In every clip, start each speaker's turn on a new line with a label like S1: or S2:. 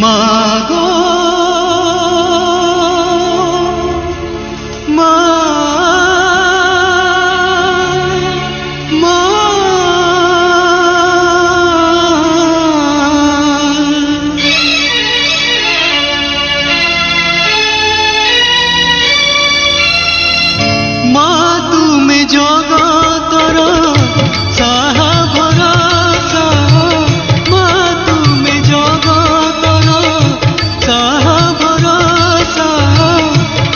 S1: मागो मा मा मा तुमे जगतर साहा भरोसा मा तुमे जगतर साहा भरोसा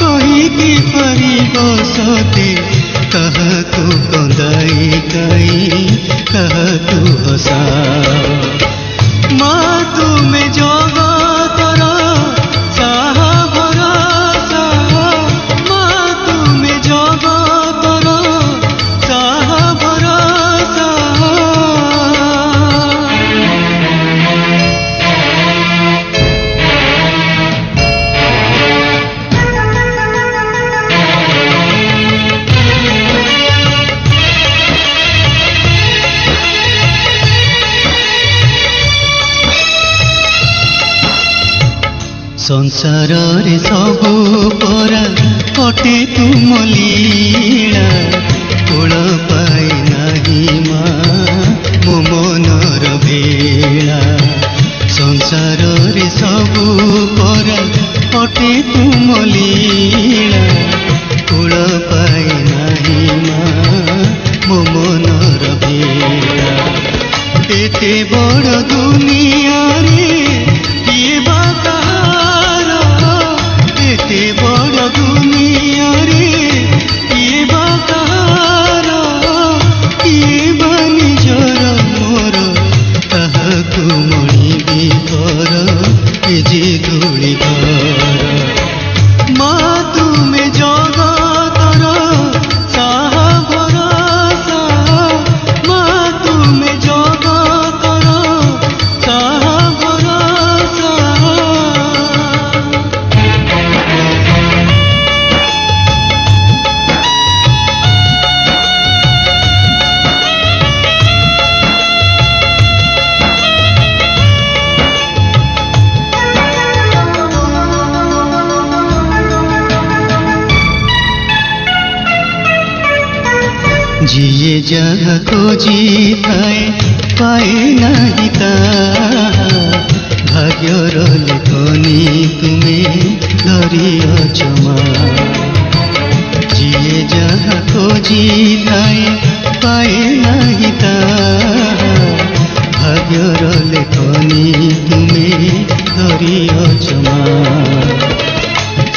S1: कहीकि परिबसते कहतु कंदाई कई कहतु हसा मा तुमे जगतर साहा भरोसा मा तुमे जगतर साहा भरोसा संसार रे सबु परा कटे तुम लीला कोल पाई नाही मा मो मनर भेला संसार रे सबु परा कटे तुम लीला कोल पाई नाही मा मो मनर भेला एते बड़ दुनिया रे किए बा एते बड़ दुनिया रे किए बा कहार किए बा निजर मोर ताहाकु मणिबी कर ए जे धूଳି घर मा तुमे जगतर साहा भरोसा मा तुमे जगतर साहा भरोसा जिए जहाँ खोजी थाए पाए नहीं ताहा भाग्यर लेखनी तुमे धरिअछ मा जिए जहाँ खोजी थाए पाए नहीं ताहा भाग्यर लेखनी तुमे धरिअछ मा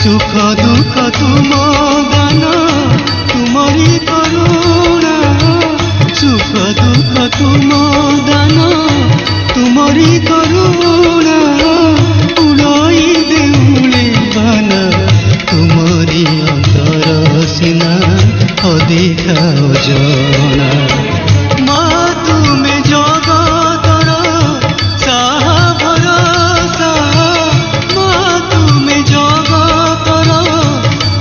S1: सुख दुख तुम दान तुमरी करुणा सुख दुख तुम दान तुमरी करुणा उड़ई देउले बाना तुमरी अंतर सिना अधिका जना मा तुमे जगतर साहा भरोसा मा तुमे जगतर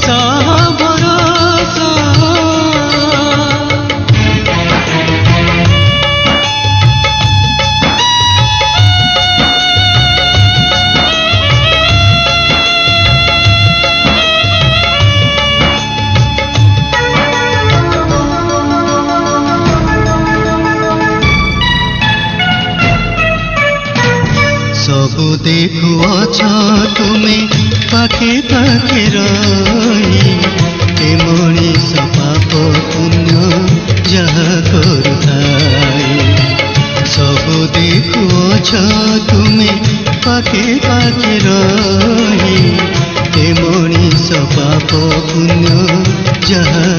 S1: साहा भरोसा सबु देखुअछ तुमे पाखे पाखे रही ए मनीष पाप पुण्य जहाँ करुथाई सबु देखुअछ तुमे पाखे पाखे रही ए मनीष पाप पुण्य जहाँ